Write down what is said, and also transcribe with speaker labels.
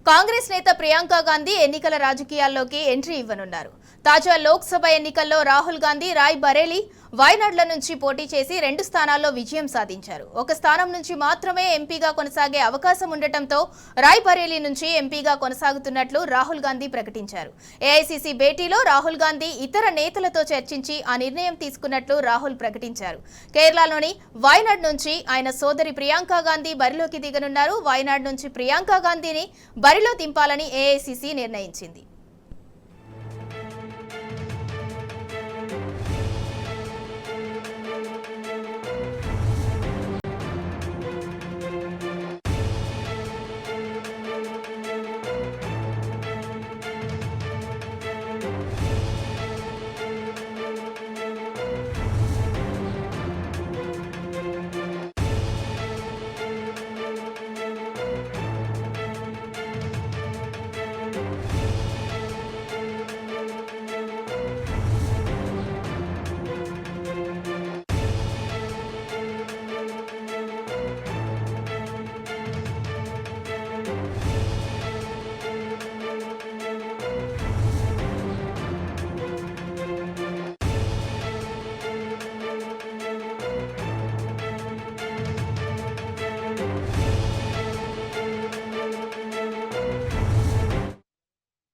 Speaker 1: కాంగ్రెస్ నేత ప్రియాంక గాంధీ ఎన్నికల రాజకీయాల్లోకి ఎంట్రీ ఇవ్వనున్నారు. తాజా లోక్సభ ఎన్నికల్లో రాహుల్ గాంధీ రాయ్ బరేలీ, వయనాడ్ల నుంచి పోటీ చేసి 2 స్థానాల్లో విజయం సాధించారు. ఒక స్థానం నుంచి మాత్రమే ఎంపీగా కొనసాగే అవకాశం ఉండటంతో రాయ్ బరేలీ నుంచి ఎంపీగా కొనసాగుతున్నట్లు రాహుల్ గాంధీ ప్రకటించారు. ఏఐసీసీ భేటీలో రాహుల్ గాంధీ ఇతర నేతలతో చర్చించి ఆ నిర్ణయం తీసుకున్నట్లు రాహుల్ ప్రకటించారు. కేరళలోని వయనాడ్ నుంచి ఆయన సోదరి ప్రియాంక గాంధీ బరిలోకి దిగనున్నారు. వయనాడ్ నుంచి ప్రియాంక గాంధీని బరిలో దింపాలని ఏఐసీసీ నిర్ణయించింది.